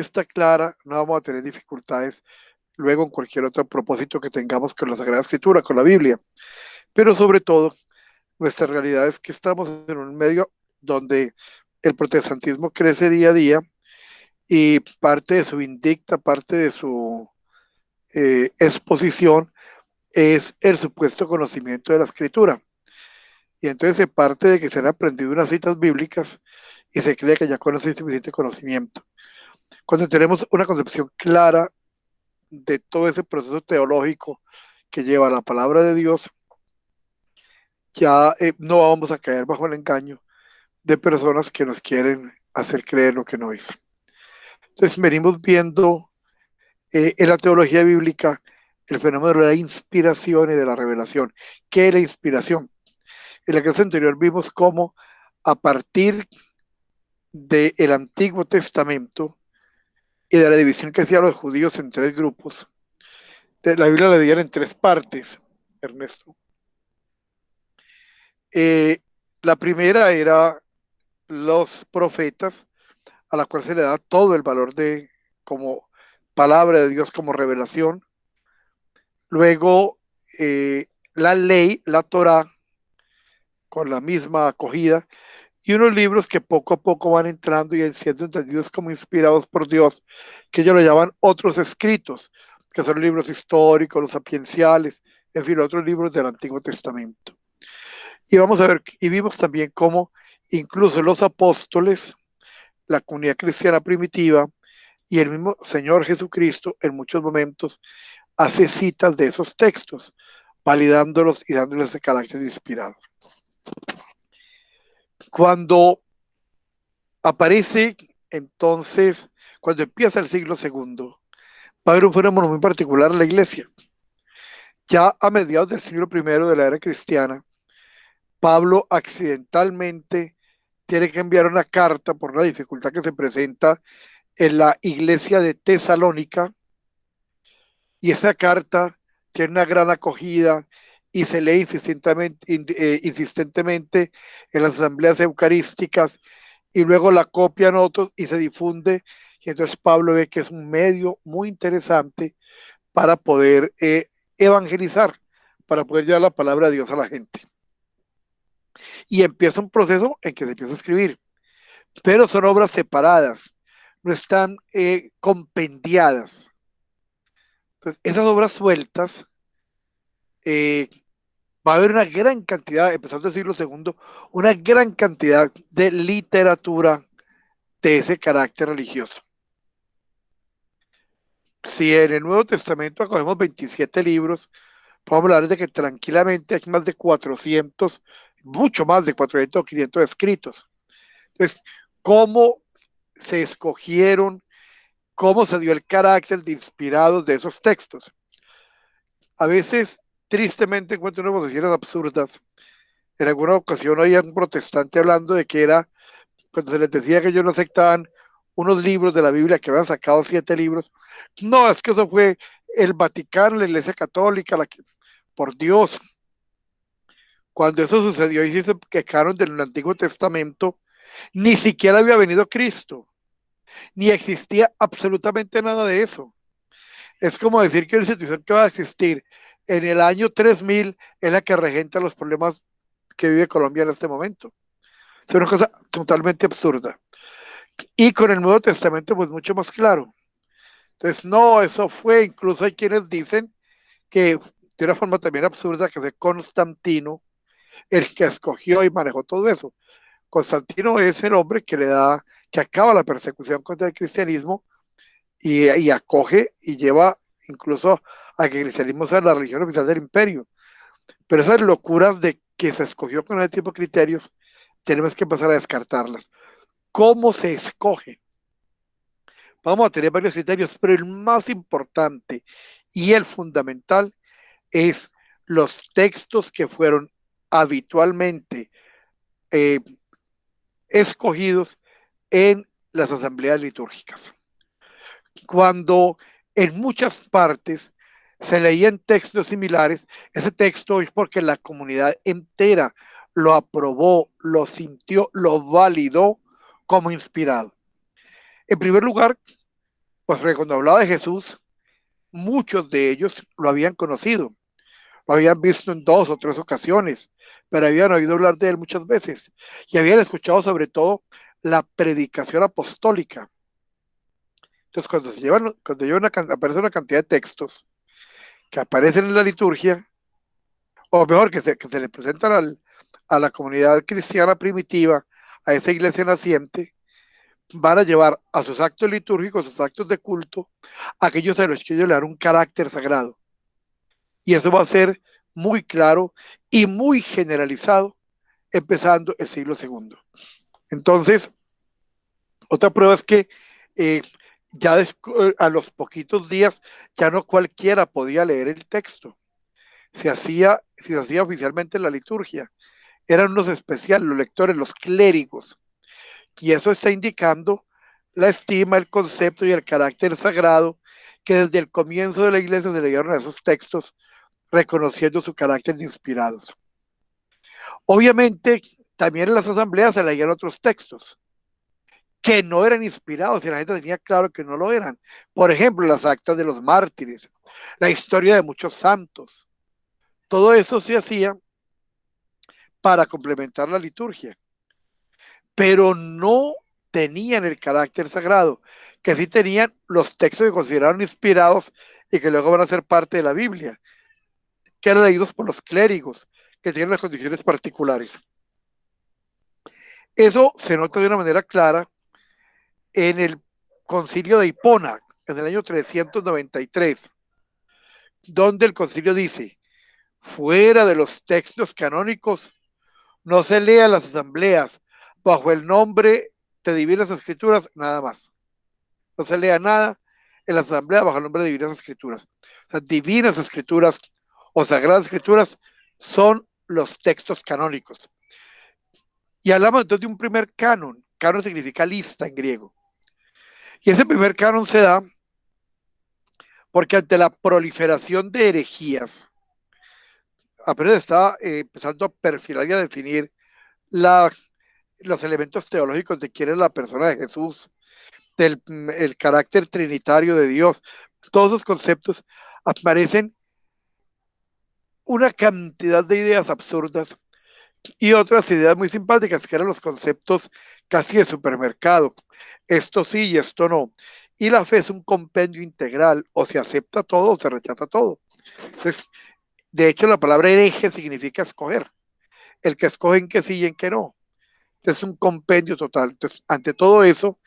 está clara, no vamos a tener dificultades luego en cualquier otro propósito que tengamos con la Sagrada Escritura, con la Biblia. Pero sobre todo, nuestra realidad es que estamos en un medio donde el protestantismo crece día a día y parte de su indicta, parte de su exposición es el supuesto conocimiento de la Escritura. Y entonces se parte de que se han aprendido unas citas bíblicas y se cree que ya conoce suficiente conocimiento. Cuando tenemos una concepción clara de todo ese proceso teológico que lleva a la palabra de Dios, ya no vamos a caer bajo el engaño de personas que nos quieren hacer creer lo que no es. Entonces venimos viendo en la teología bíblica el fenómeno de la inspiración y de la revelación. ¿Qué es la inspiración? En la clase anterior vimos cómo a partir del Antiguo Testamento y de la división que hacían los judíos en tres grupos, la Biblia la dividían en tres partes, Ernesto. Eh, la primera era los profetas, a la cual se le da todo el valor de como palabra de Dios, como revelación. Luego, la ley, la Torá, con la misma acogida, y unos libros que poco a poco van entrando y siendo entendidos como inspirados por Dios, que ellos lo llaman otros escritos, que son libros históricos, los sapienciales, en fin, otros libros del Antiguo Testamento. Y vamos a ver, y vimos también cómo incluso los apóstoles, la comunidad cristiana primitiva y el mismo Señor Jesucristo en muchos momentos hace citas de esos textos, validándolos y dándoles ese carácter inspirado. Cuando aparece entonces, cuando empieza el siglo segundo, va a haber un fenómeno muy particular en la iglesia. Ya a mediados del siglo primero de la era cristiana, Pablo accidentalmente tiene que enviar una carta por una dificultad que se presenta en la iglesia de Tesalónica, y esa carta tiene una gran acogida y se lee insistentemente en las asambleas eucarísticas y luego la copian otros y se difunde. Y entonces Pablo ve que es un medio muy interesante para poder evangelizar, para poder llevar la palabra de Dios a la gente. Y empieza un proceso en que se empieza a escribir, pero son obras separadas, no están compendiadas. Entonces, esas obras sueltas, eh, va a haber una gran cantidad, empezando el siglo segundo, una gran cantidad de literatura de ese carácter religioso. Si en el Nuevo Testamento acogemos 27 libros, podemos hablar de que tranquilamente hay más de 400, mucho más de 400 o 500 escritos. Entonces, ¿cómo se escogieron, cómo se dio el carácter de inspirados de esos textos? A veces, tristemente, encuentro unas posiciones absurdas. En alguna ocasión oía un protestante hablando de que era, cuando se les decía que ellos no aceptaban unos libros de la Biblia, que habían sacado 7 libros. No, es que eso fue el Vaticano, la Iglesia Católica, por Dios. Cuando eso sucedió y se quejaron del Antiguo Testamento, ni siquiera había venido Cristo, ni existía absolutamente nada de eso. Es como decir que la institución que va a existir en el año 3000 es la que regenta los problemas que vive Colombia en este momento. Es una cosa totalmente absurda. Y con el Nuevo Testamento, pues mucho más claro. Entonces, no, eso fue, incluso hay quienes dicen que de una forma también absurda, que fue Constantino el que escogió y manejó todo eso. Constantino es el hombre que le da, que acaba la persecución contra el cristianismo y acoge y lleva incluso a que el cristianismo sea la religión oficial del imperio. Pero esas locuras de que se escogió con ese tipo de criterios, tenemos que empezar a descartarlas. ¿Cómo se escoge? Vamos a tener varios criterios, pero el más importante y el fundamental es los textos que fueron habitualmente eh, escogidos en las asambleas litúrgicas. Cuando en muchas partes se leían textos similares, ese texto es porque la comunidad entera lo aprobó, lo sintió, lo validó como inspirado. En primer lugar, Pues porque cuando hablaba de Jesús, muchos de ellos lo habían conocido, lo habían visto en 2 o 3 ocasiones, pero habían oído hablar de él muchas veces y habían escuchado sobre todo la predicación apostólica. Entonces, cuando aparece una cantidad de textos que aparecen en la liturgia, o mejor, que se le presentan a la comunidad cristiana primitiva, a esa iglesia naciente, van a llevar a sus actos litúrgicos, sus actos de culto, aquellos a los que ellos le dan un carácter sagrado. Y eso va a ser muy claro y muy generalizado, empezando el siglo segundo. Entonces, otra prueba es que eh, ya a los poquitos días ya no cualquiera podía leer el texto. Se hacía oficialmente la liturgia. Eran unos especiales, los lectores, los clérigos. Y eso está indicando la estima, el concepto y el carácter sagrado que desde el comienzo de la iglesia se le dieron a esos textos, reconociendo su carácter de inspirados. Obviamente, también en las asambleas se leían otros textos que no eran inspirados y la gente tenía claro que no lo eran. Por ejemplo, las actas de los mártires, la historia de muchos santos. Todo eso se hacía para complementar la liturgia, pero no tenían el carácter sagrado, que sí tenían los textos que consideraron inspirados y que luego van a ser parte de la Biblia, que eran leídos por los clérigos, que tienen las condiciones particulares. Eso se nota de una manera clara en el concilio de Hipona, en el año 393, donde el concilio dice, fuera de los textos canónicos, no se lean las asambleas bajo el nombre de Divinas Escrituras, nada más. No se lea nada en la asamblea bajo el nombre de Divinas Escrituras. O sea, Divinas Escrituras o Sagradas Escrituras son los textos canónicos. Y hablamos entonces de un primer canon. Canon significa lista en griego. Y ese primer canon se da porque ante la proliferación de herejías, apenas estaba empezando a perfilar y a definir los elementos teológicos de quién es la persona de Jesús, del el carácter trinitario de Dios. Todos esos conceptos aparecen una cantidad de ideas absurdas y otras ideas muy simpáticas que eran los conceptos casi de supermercado. Esto sí y esto no. Y la fe es un compendio integral, o se acepta todo o se rechaza todo. Entonces, de hecho, la palabra hereje significa escoger. El que escoge en qué sí y en qué no. Entonces, es un compendio total. Entonces, ante todo eso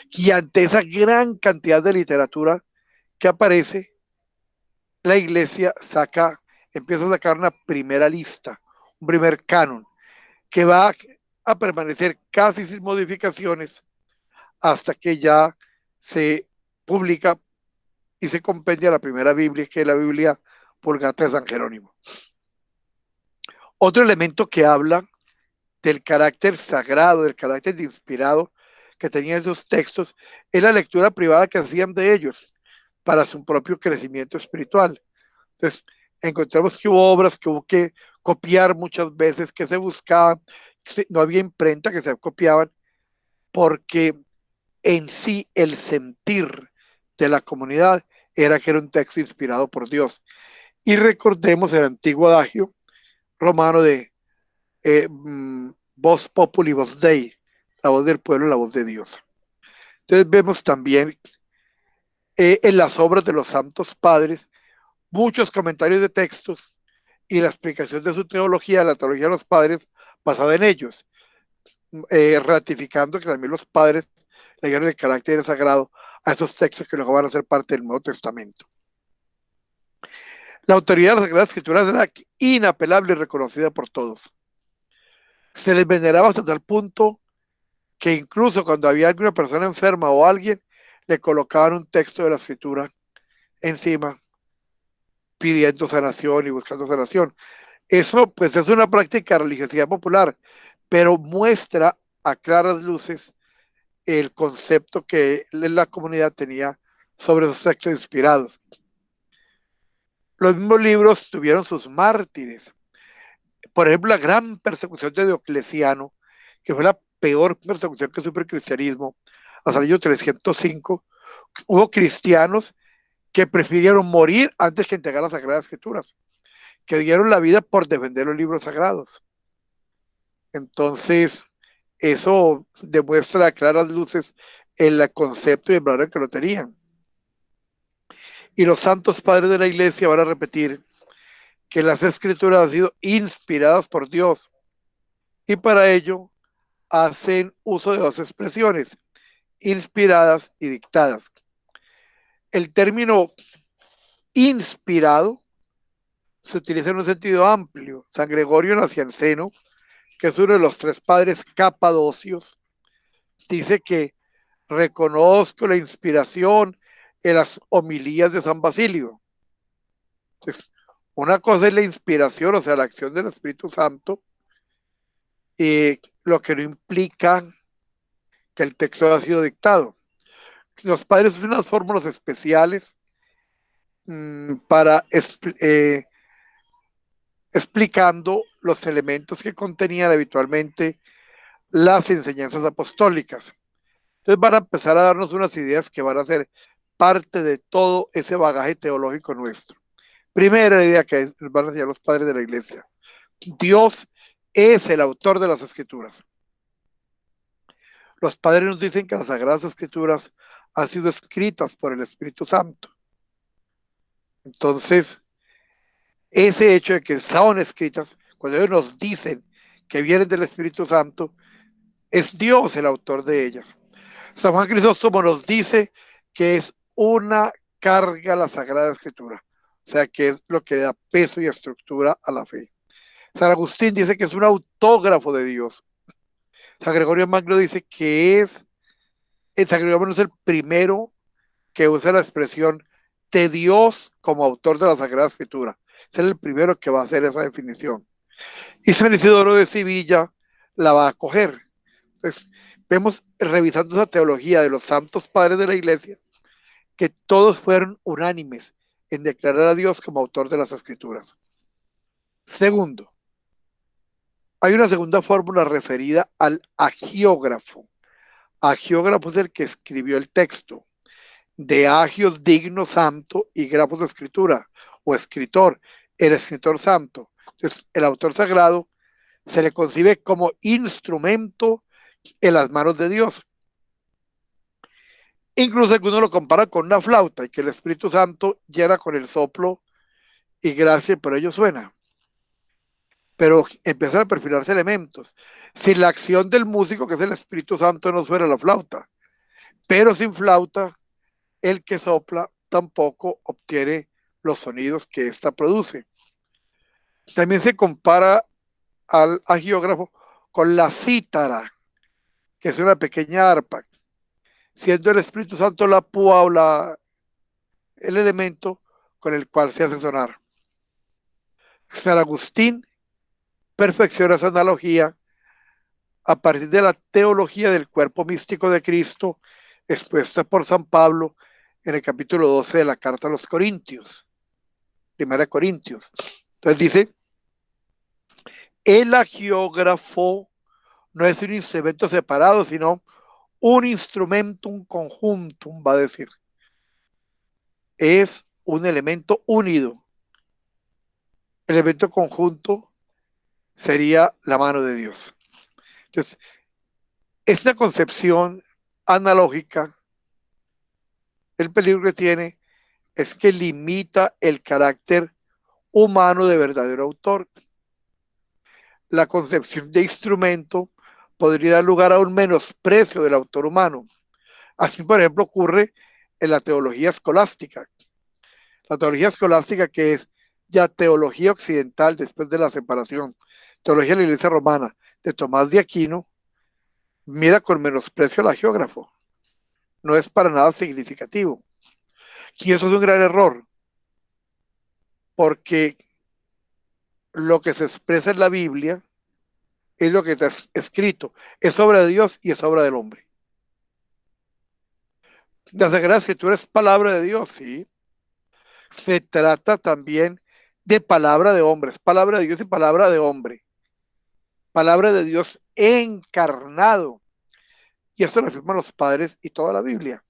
y ante esa gran cantidad de literatura que aparece, la iglesia empieza a sacar una primera lista, un primer canon, que va a permanecer casi sin modificaciones hasta que ya se publica y se compendia la primera Biblia, que es la Biblia Vulgata de San Jerónimo. Otro elemento que habla del carácter sagrado, del carácter inspirado que tenían esos textos, es la lectura privada que hacían de ellos para su propio crecimiento espiritual. Entonces, encontramos que hubo obras que hubo que copiar muchas veces, que se buscaban, no había imprenta, que se copiaban, porque en sí el sentir de la comunidad era que era un texto inspirado por Dios. Y recordemos el antiguo adagio romano de voz populi, voz Dei, la voz del pueblo, la voz de Dios. Entonces vemos también en las obras de los santos padres muchos comentarios de textos y la explicación de su teología, la teología de los padres, basada en ellos, ratificando que también los padres le dieron el carácter sagrado a esos textos que luego van a ser parte del Nuevo Testamento. La autoridad de las Sagradas Escrituras era inapelable y reconocida por todos. Se les veneraba hasta tal punto que incluso cuando había alguna persona enferma o alguien, le colocaban un texto de la Escritura encima, pidiendo sanación y buscando sanación. Eso pues es una práctica de religiosidad popular, pero muestra a claras luces el concepto que la comunidad tenía sobre los textos inspirados. Los mismos libros tuvieron sus mártires. Por ejemplo, la gran persecución de Diocleciano, que fue la peor persecución que sufrió el cristianismo, hasta el año 305, Hubo cristianos que prefirieron morir antes que entregar las Sagradas Escrituras, que dieron la vida por defender los libros sagrados. Entonces, eso demuestra a claras luces el concepto y el valor que lo tenían. Y los santos padres de la iglesia van a repetir que las escrituras han sido inspiradas por Dios y para ello hacen uso de dos expresiones, inspiradas y dictadas. El término inspirado se utiliza en un sentido amplio. San Gregorio Nacianceno, que es uno de los tres padres capadocios, dice que reconozco la inspiración en las homilías de San Basilio. Entonces, una cosa es la inspiración, o sea, la acción del Espíritu Santo, lo que no implica que el texto haya sido dictado. Los padres usan unas fórmulas especiales para explicando los elementos que contenían habitualmente las enseñanzas apostólicas. Entonces van a empezar a darnos unas ideas que van a ser parte de todo ese bagaje teológico nuestro. Primera idea que van a enseñar los padres de la iglesia. Dios es el autor de las escrituras. Los padres nos dicen que las sagradas escrituras han sido escritas por el Espíritu Santo. Entonces, ese hecho de que son escritas, cuando ellos nos dicen que vienen del Espíritu Santo, es Dios el autor de ellas. San Juan Crisóstomo nos dice que es una carga la Sagrada Escritura, o sea, que es lo que da peso y estructura a la fe. San Agustín dice que es un autógrafo de Dios. San Gregorio Magno dice que San Gregorio Magno es el primero que usa la expresión de Dios como autor de la Sagrada Escritura. Es el primero que va a hacer esa definición. Y San Isidoro de Sevilla la va a coger. Entonces, vemos, revisando esa teología de los santos padres de la iglesia, que todos fueron unánimes en declarar a Dios como autor de las escrituras. Segundo, hay una segunda fórmula referida al agiógrafo. Agiógrafo es el que escribió el texto. De agios digno santo y grafos de escritura, o escritor, el escritor santo. Entonces, el autor sagrado se le concibe como instrumento en las manos de Dios. Incluso algunos lo comparan con una flauta y que el Espíritu Santo llena con el soplo y gracia, por ello suena. Pero empiezan a perfilarse elementos. Sin la acción del músico, que es el Espíritu Santo, no suena la flauta. Pero sin flauta, el que sopla tampoco obtiene los sonidos que ésta produce. También se compara al agiógrafo con la cítara, que es una pequeña arpa, siendo el Espíritu Santo la púa o el elemento con el cual se hace sonar. San Agustín perfecciona esa analogía a partir de la teología del cuerpo místico de Cristo expuesta por San Pablo en el capítulo 12 de la carta a los Corintios, primera Corintios. Entonces dice, el agiógrafo no es un instrumento separado, sino un instrumento, un conjuntum, va a decir. Es un elemento unido. El elemento conjunto sería la mano de Dios. Entonces, esta concepción analógica, el peligro que tiene es que limita el carácter humano de verdadero autor. La concepción de instrumento podría dar lugar a un menosprecio del autor humano. Así, por ejemplo, ocurre en la teología escolástica. La teología escolástica, que es ya teología occidental después de la separación, teología de la Iglesia Romana, de Tomás de Aquino, mira con menosprecio al agiógrafo. No es para nada significativo. Y eso es un gran error, porque lo que se expresa en la Biblia es lo que está escrito. Es obra de Dios y es obra del hombre. La Sagrada Escritura es palabra de Dios, sí. Se trata también de palabra de hombre, es palabra de Dios y palabra de hombre. Palabra de Dios encarnado. Y esto lo afirman los padres y toda la Biblia.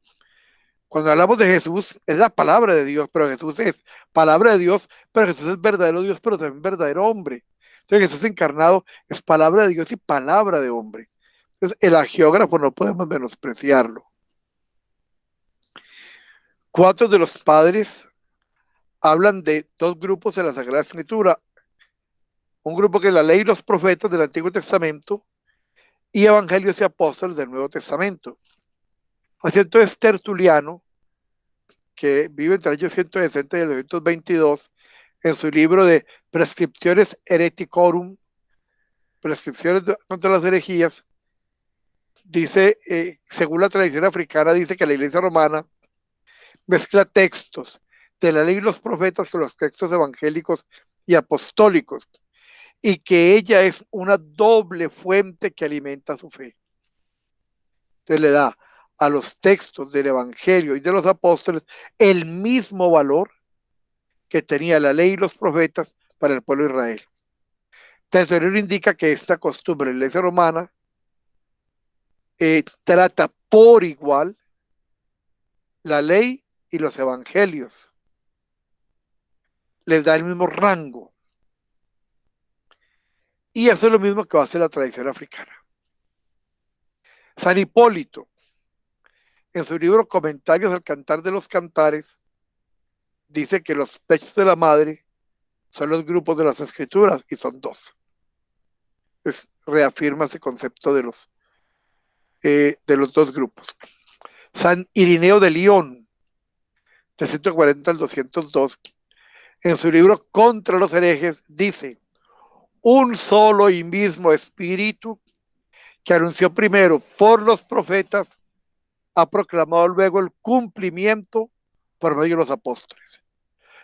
Cuando hablamos de Jesús, es la palabra de Dios, pero Jesús es palabra de Dios, pero Jesús es verdadero Dios, pero también verdadero hombre. Entonces Jesús encarnado es palabra de Dios y palabra de hombre. Entonces el agiógrafo no podemos menospreciarlo. 4 de los padres hablan de 2 grupos en la Sagrada Escritura. Un grupo que es la ley y los profetas del Antiguo Testamento y evangelios y apóstoles del Nuevo Testamento. Así entonces Tertuliano, que vive entre el año 160 y el 222, en su libro de Prescripciones Hereticorum, Prescripciones contra las herejías, dice, según la tradición africana, dice que la Iglesia romana mezcla textos de la ley y los profetas con los textos evangélicos y apostólicos, y que ella es una doble fuente que alimenta su fe. Entonces le da a los textos del Evangelio y de los apóstoles el mismo valor que tenía la ley y los profetas para el pueblo de Israel. Tesorero indica que esta costumbre en la Iglesia romana trata por igual la ley y los evangelios. Les da el mismo rango. Y eso es lo mismo que va a hacer la tradición africana. San Hipólito, en su libro Comentarios al Cantar de los Cantares, dice que los pechos de la madre son los grupos de las escrituras y son 2. Pues reafirma ese concepto de los 2 grupos. San Irineo de León, de 140 al 202, en su libro Contra los herejes, dice: un solo y mismo espíritu que anunció primero por los profetas ha proclamado luego el cumplimiento por medio de los apóstoles.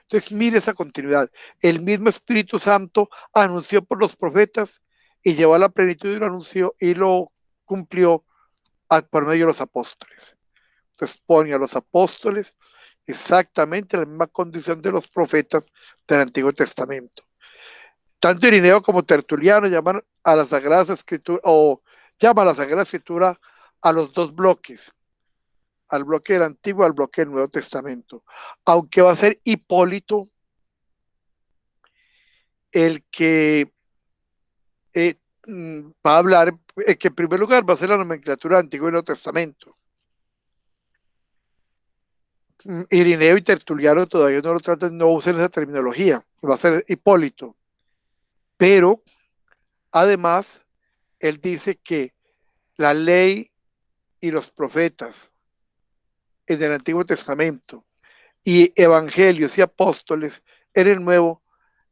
Entonces, mire esa continuidad. El mismo Espíritu Santo anunció por los profetas y llevó a la plenitud y lo anunció y lo cumplió por medio de los apóstoles. Entonces, pone a los apóstoles exactamente la misma condición de los profetas del Antiguo Testamento. Tanto Irineo como Tertuliano llaman a la Sagrada Escritura, o llama a la Sagrada Escritura a los 2 bloques, al bloque del Antiguo y al bloque del Nuevo Testamento, aunque va a ser Hipólito el que va a hablar, que en primer lugar va a ser la nomenclatura del Antiguo y Nuevo Testamento. Irineo y Tertuliano todavía no lo tratan, no usan esa terminología, va a ser Hipólito, pero además él dice que la ley y los profetas en el Antiguo Testamento y evangelios y apóstoles en el Nuevo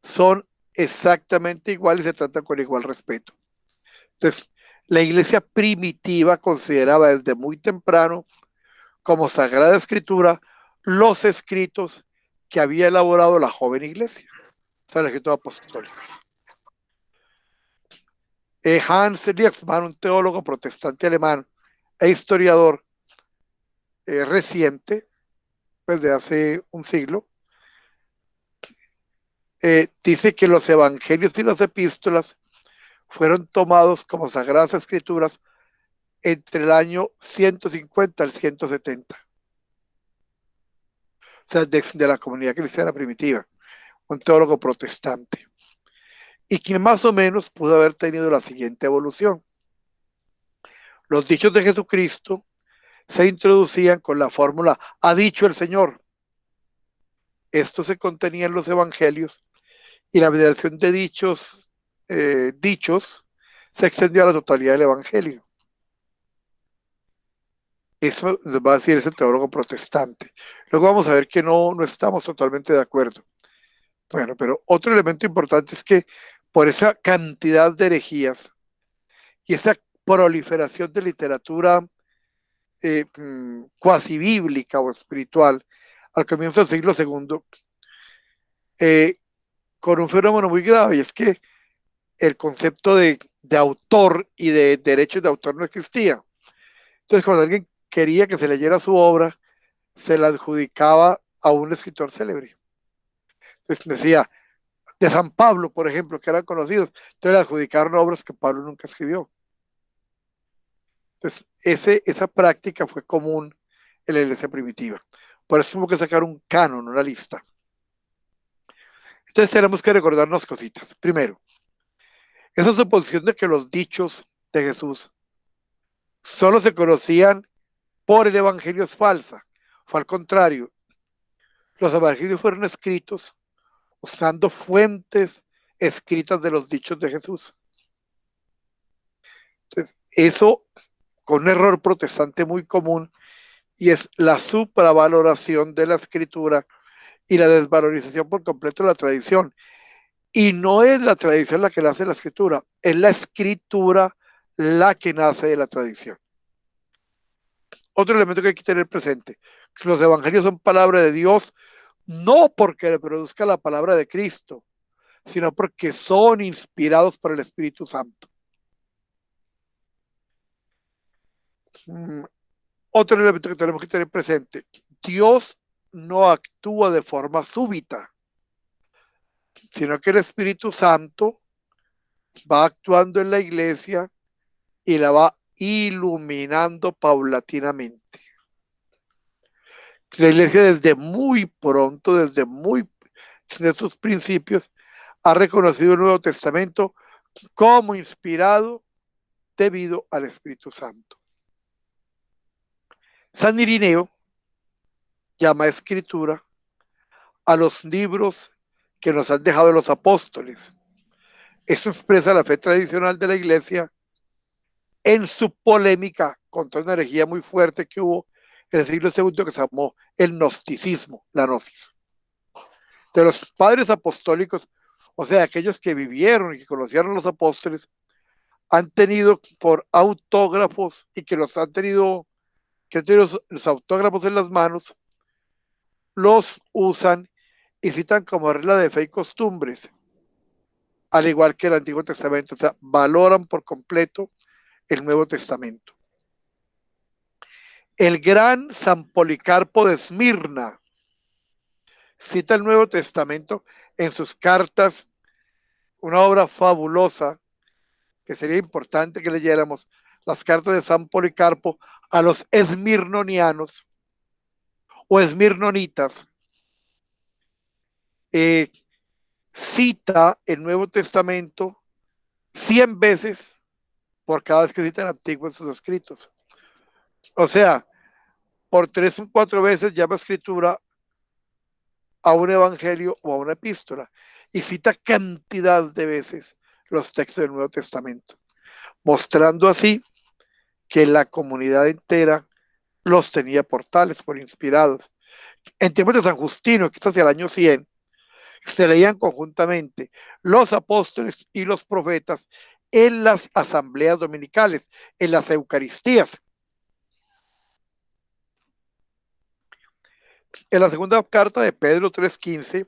son exactamente iguales y se tratan con igual respeto. Entonces, la iglesia primitiva consideraba desde muy temprano como Sagrada Escritura los escritos que había elaborado la joven iglesia, o sea, el escrito apostólico. Hans Liesmann, un teólogo protestante alemán e historiador reciente, pues de hace un siglo, dice que los evangelios y las epístolas fueron tomados como sagradas escrituras entre el año 150 al 170. O sea, de la comunidad cristiana primitiva, un teólogo protestante. Y que más o menos pudo haber tenido la siguiente evolución. Los dichos de Jesucristo se introducían con la fórmula "ha dicho el Señor". Esto se contenía en los evangelios y la veneración de dichos se extendió a la totalidad del evangelio. Eso nos va a decir ese teólogo protestante. Luego vamos a ver que no estamos totalmente de acuerdo. Bueno, pero otro elemento importante es que por esa cantidad de herejías y esa proliferación de literatura cuasi bíblica o espiritual al comienzo del siglo segundo, con un fenómeno muy grave, y es que el concepto de autor y de derechos de autor no existía. Entonces, cuando alguien quería que se leyera su obra, se la adjudicaba a un escritor célebre. Entonces decía, de San Pablo, por ejemplo, que eran conocidos, entonces le adjudicaron obras que Pablo nunca escribió. Entonces, esa práctica fue común en la iglesia primitiva. Por eso tenemos que sacar un canon, una lista. Entonces tenemos que recordar unas cositas. Primero, esa suposición de que los dichos de Jesús solo se conocían por el Evangelio es falsa. Fue al contrario. Los Evangelios fueron escritos usando fuentes escritas de los dichos de Jesús. Entonces, eso con un error protestante muy común, y es la supravaloración de la escritura y la desvalorización por completo de la tradición. Y no es la tradición la que nace de la escritura, es la escritura la que nace de la tradición. Otro elemento que hay que tener presente, que los evangelios son palabra de Dios, no porque le produzca la palabra de Cristo, sino porque son inspirados por el Espíritu Santo. Otro elemento que tenemos que tener presente, Dios no actúa de forma súbita, sino que el Espíritu Santo va actuando en la iglesia y la va iluminando paulatinamente. La iglesia desde muy pronto, desde sus principios, ha reconocido el Nuevo Testamento como inspirado debido al Espíritu Santo. San Irineo llama escritura a los libros que nos han dejado los apóstoles. Eso expresa la fe tradicional de la iglesia en su polémica contra una herejía muy fuerte que hubo en el siglo II que se llamó el gnosticismo, la gnosis. De los padres apostólicos, o sea, aquellos que vivieron y que conocieron a los apóstoles, han tenido por autógrafos y que los han tenido, los autógrafos en las manos, los usan y citan como regla de fe y costumbres, al igual que el Antiguo Testamento, o sea, valoran por completo el Nuevo Testamento. El gran San Policarpo de Esmirna cita el Nuevo Testamento en sus cartas, una obra fabulosa que sería importante que leyéramos, las cartas de San Policarpo a los esmirnonianos o esmirnonitas. Cita el Nuevo Testamento 100 veces por cada vez que cita el Antiguo en sus escritos. O sea, por 3 o 4 veces llama escritura a un evangelio o a una epístola y cita cantidad de veces los textos del Nuevo Testamento, mostrando así que la comunidad entera los tenía por tales, por inspirados. En tiempos de San Justino, que es hacia el año 100, se leían conjuntamente los apóstoles y los profetas en las asambleas dominicales, en las Eucaristías. En la segunda carta de Pedro 3:15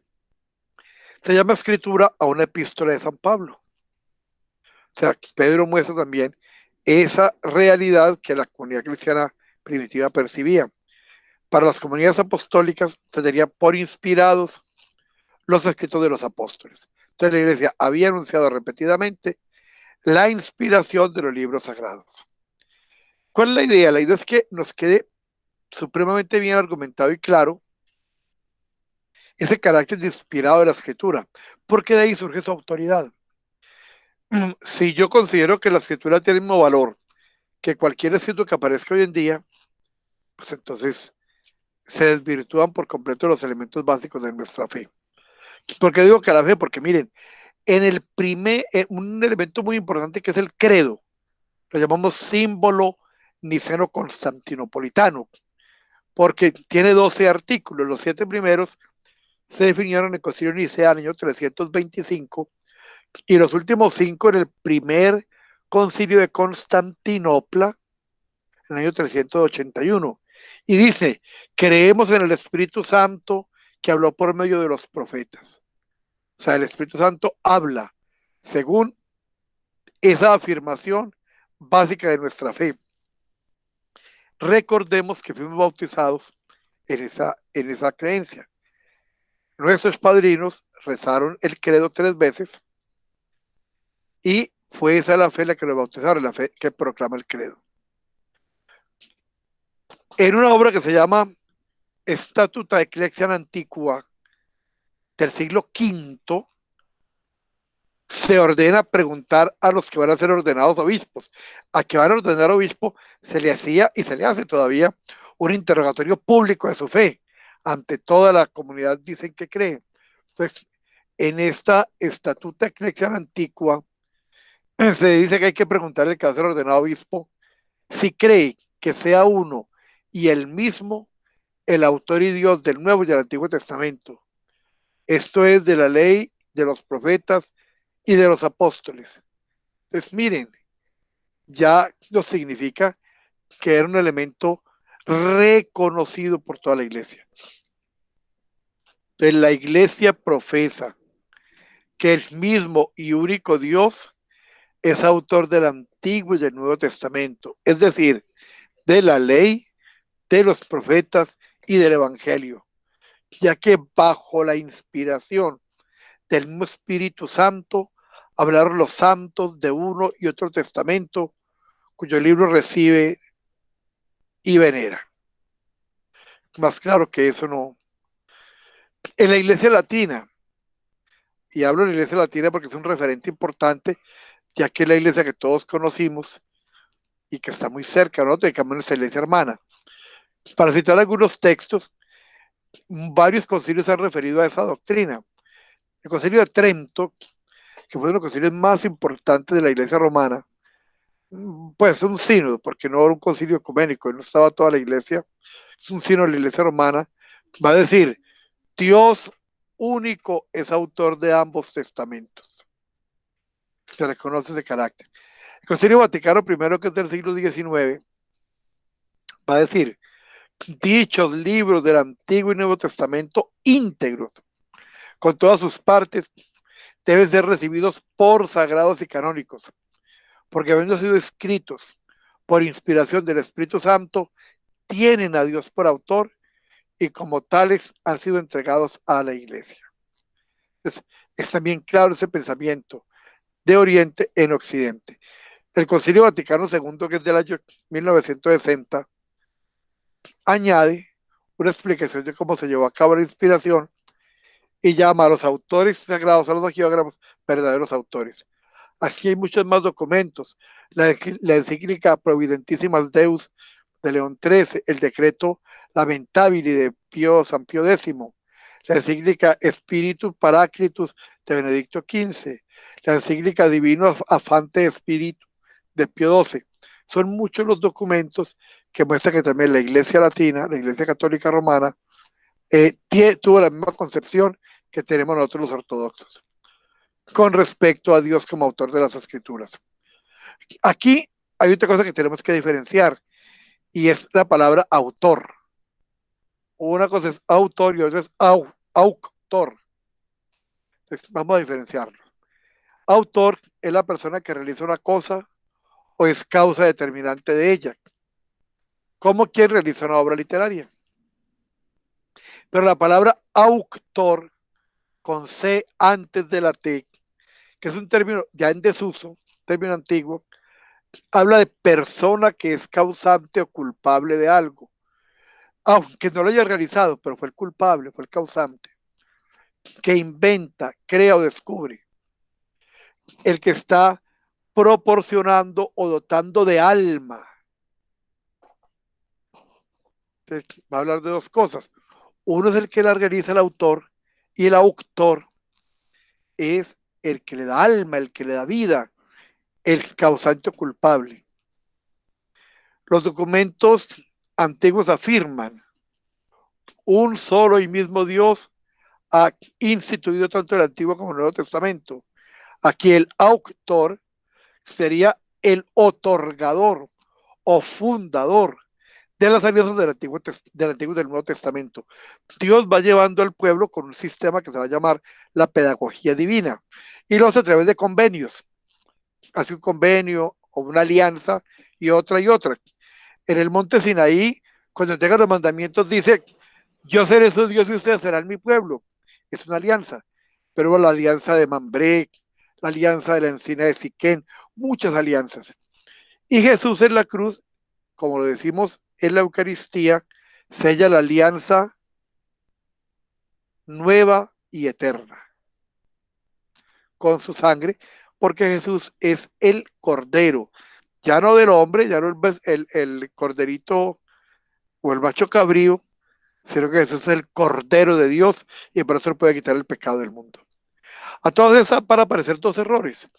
se llama escritura a una epístola de San Pablo. O sea, Pedro muestra también esa realidad que la comunidad cristiana primitiva percibía. Para las comunidades apostólicas se tenían por inspirados los escritos de los apóstoles. Entonces la iglesia había anunciado repetidamente la inspiración de los libros sagrados. ¿Cuál es la idea? La idea es que nos quede supremamente bien argumentado y claro ese carácter de inspirado de la escritura, porque de ahí surge su autoridad. Si yo considero que la escritura tiene el mismo valor que cualquier escrito que aparezca hoy en día, pues entonces se desvirtúan por completo los elementos básicos de nuestra fe. ¿Por qué digo que la fe? Porque miren, un elemento muy importante que es el credo, lo llamamos símbolo niceno-constantinopolitano, porque tiene 12 artículos, los 7 primeros se definieron en el Concilio de Nicea en el año 325 y los últimos 5 en el primer Concilio de Constantinopla en el año 381. Y dice, creemos en el Espíritu Santo que habló por medio de los profetas. O sea, el Espíritu Santo habla según esa afirmación básica de nuestra fe. Recordemos que fuimos bautizados en esa creencia. Nuestros padrinos rezaron el credo 3 veces y fue esa la fe la que lo bautizaron, la fe que proclama el credo. En una obra que se llama Statuta Ecclesiam Antiqua del siglo V, se ordena preguntar a los que van a ser ordenados obispos. A que van a ordenar obispo se le hacía y se le hace todavía un interrogatorio público de su fe. Ante toda la comunidad dicen que creen. Entonces, en esta Estatuta Ecclesiam Antiqua se dice que hay que preguntarle al que va a ser ordenado obispo si cree que sea uno y el mismo el autor y Dios del Nuevo y del Antiguo Testamento. Esto es de la ley, de los profetas y de los apóstoles. Entonces, miren, ya no significa que era un elemento reconocido por toda la iglesia. Entonces, la iglesia profesa que el mismo y único Dios es autor del Antiguo y del Nuevo Testamento, es decir, de la ley, de los profetas y del Evangelio, ya que bajo la inspiración del mismo Espíritu Santo hablaron los santos de uno y otro testamento, cuyo libro recibe y venera. Más claro que eso no. En la iglesia latina, y hablo de la iglesia latina porque es un referente importante, ya que es la iglesia que todos conocimos y que está muy cerca, ¿no? De nuestra iglesia hermana. Para citar algunos textos, varios concilios se han referido a esa doctrina. El concilio de Trento, que fue uno de los concilios más importantes de la iglesia romana, pues un sínodo, porque no era un concilio ecuménico, no estaba toda la iglesia, es un sínodo de la iglesia romana, va a decir, Dios único es autor de ambos testamentos. Se reconoce ese carácter. El Concilio Vaticano I, que es del siglo XIX, va a decir, dichos libros del Antiguo y Nuevo Testamento íntegros, con todas sus partes, deben ser recibidos por sagrados y canónicos, porque habiendo sido escritos por inspiración del Espíritu Santo, tienen a Dios por autor y como tales han sido entregados a la iglesia. Entonces, es también claro ese pensamiento de Oriente en Occidente. El Concilio Vaticano II, que es del año 1960, añade una explicación de cómo se llevó a cabo la inspiración y llama a los autores sagrados, a los hagiógrafos, verdaderos autores. Así hay muchos más documentos. La encíclica Providentissimas Deus de León XIII, el decreto Lamentabili de San Pío X, la encíclica Spiritus Paraclitus de Benedicto XV, la encíclica Divino Afante Spiritu de Pío XII. Son muchos los documentos que muestran que también la Iglesia Latina, la Iglesia Católica Romana, tuvo la misma concepción que tenemos nosotros los ortodoxos con respecto a Dios como autor de las escrituras. Aquí hay otra cosa que tenemos que diferenciar y es la palabra autor. Una cosa es autor y otra es autor. Entonces, vamos a diferenciarlo. Autor es la persona que realiza una cosa o es causa determinante de ella, como quien realiza una obra literaria. Pero la palabra autor, con C antes de la T, que es un término ya en desuso, término antiguo, habla de persona que es causante o culpable de algo, aunque no lo haya realizado, pero fue el culpable, fue el causante, que inventa, crea o descubre, el que está proporcionando o dotando de alma. Entonces, va a hablar de dos cosas. Uno es el que la realiza el autor y el autor es el que le da alma, el que le da vida, el causante o culpable. Los documentos antiguos afirman un solo y mismo Dios ha instituido tanto el Antiguo como el Nuevo Testamento. Aquí el autor sería el otorgador o fundador de las alianzas del Antiguo y del Nuevo Testamento. Dios va llevando al pueblo con un sistema que se va a llamar la pedagogía divina y lo hace a través de convenios. Hace un convenio o una alianza y otra y otra. En el monte Sinaí, cuando entrega los mandamientos, dice, yo seré su Dios y ustedes serán mi pueblo. Es una alianza. Pero la alianza de Mambré, la alianza de la encina de Siquén, muchas alianzas. Y Jesús en la cruz, como lo decimos en la Eucaristía sella la alianza nueva y eterna con su sangre, porque Jesús es el Cordero, ya no del hombre, ya no el corderito o el macho cabrío, sino que Jesús es el Cordero de Dios y por eso él puede quitar el pecado del mundo. A todas esas para aparecer dos errores.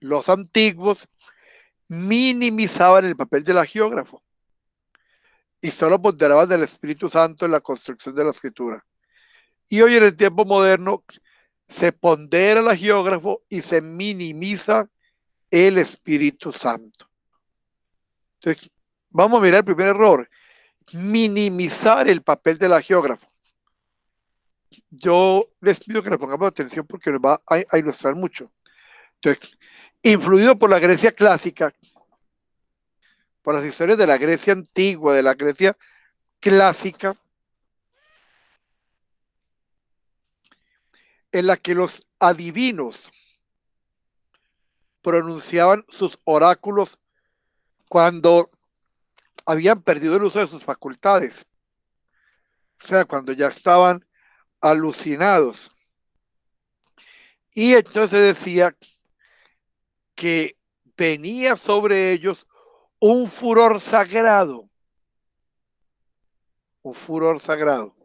Los antiguos minimizaban el papel del agiógrafo y solo ponderaban del Espíritu Santo en la construcción de la escritura. Y hoy en el tiempo moderno se pondera el agiógrafo y se minimiza el Espíritu Santo. Entonces, vamos a mirar el primer error, minimizar el papel del agiógrafo. Yo les pido que le pongamos atención porque nos va a ilustrar mucho. Entonces, influido por la Grecia clásica, por las historias de la Grecia antigua, de la Grecia clásica, en la que los adivinos pronunciaban sus oráculos cuando habían perdido el uso de sus facultades, o sea, cuando ya estaban alucinados. Y entonces decía que venía sobre ellos un furor sagrado, un furor sagrado.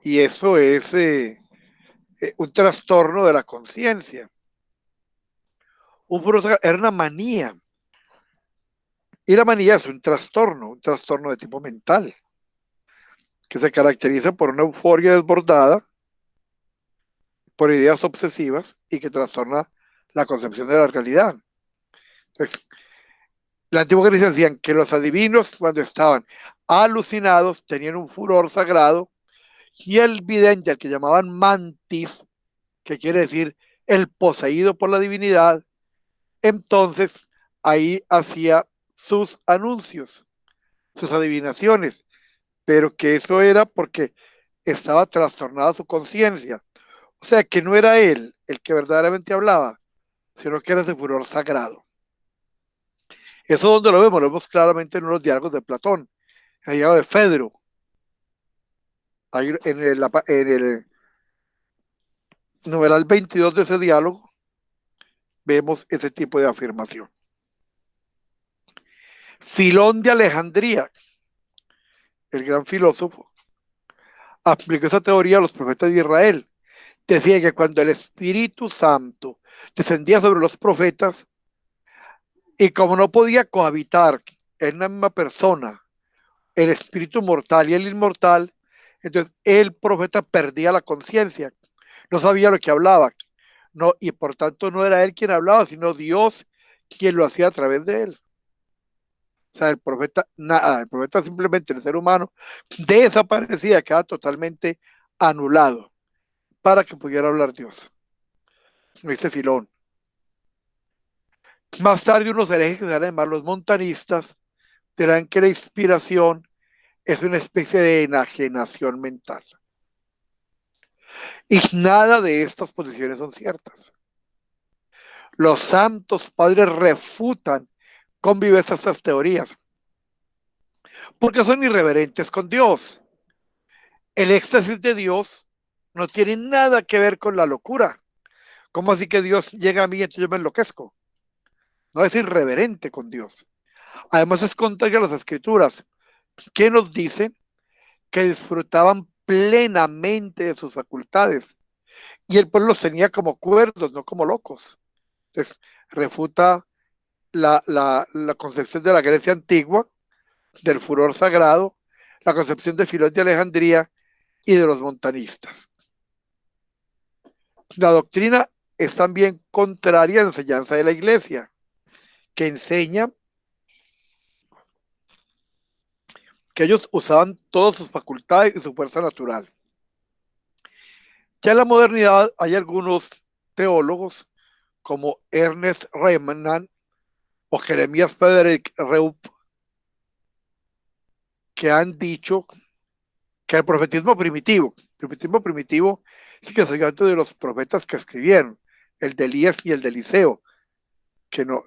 Y eso es un trastorno de la conciencia. Un furor sagrado era una manía. Y la manía es un trastorno de tipo mental, que se caracteriza por una euforia desbordada, por ideas obsesivas y que trastorna la concepción de la realidad. Entonces, la antigua Grecia decían que los adivinos, cuando estaban alucinados, tenían un furor sagrado y el vidente, al que llamaban mantis, que quiere decir el poseído por la divinidad, entonces ahí hacía sus anuncios, sus adivinaciones, pero que eso era porque estaba trastornada su conciencia. O sea, que no era él el que verdaderamente hablaba, sino que era ese furor sagrado. Eso donde lo vemos claramente en unos diálogos de Platón, el diálogo de Fedro. Ahí en el numeral 22 de ese diálogo vemos ese tipo de afirmación. Filón de Alejandría, el gran filósofo, aplicó esa teoría a los profetas de Israel. Decía que cuando el Espíritu Santo descendía sobre los profetas, y como no podía cohabitar en una misma persona el espíritu mortal y el inmortal, entonces el profeta perdía la conciencia, no sabía lo que hablaba, no, y por tanto no era él quien hablaba, sino Dios quien lo hacía a través de él. O sea, el profeta, nada, el profeta simplemente, el ser humano, desaparecía, quedaba totalmente anulado para que pudiera hablar Dios. Lo dice Filón. Más tarde unos herejes que se van a llamar los montanistas dirán que la inspiración es una especie de enajenación mental. Y nada de estas posiciones son ciertas. Los santos padres refutan con viveza estas teorías, porque son irreverentes con Dios. El éxtasis de Dios no tiene nada que ver con la locura. ¿Cómo así que Dios llega a mí y entonces yo me enloquezco? No, es irreverente con Dios. Además es contrario a las escrituras, que nos dicen que disfrutaban plenamente de sus facultades y el pueblo los tenía como cuerdos, no como locos. Entonces, refuta la concepción de la Grecia antigua, del furor sagrado, la concepción de Filón de Alejandría y de los montanistas. La doctrina es también contraria a la enseñanza de la Iglesia, que enseña que ellos usaban todas sus facultades y su fuerza natural. Ya en la modernidad hay algunos teólogos como Ernest Renan o Jeremías Frederick Reup que han dicho que el profetismo primitivo sí que soy antes de los profetas que escribieron, el de Elías y el de Eliseo, que no,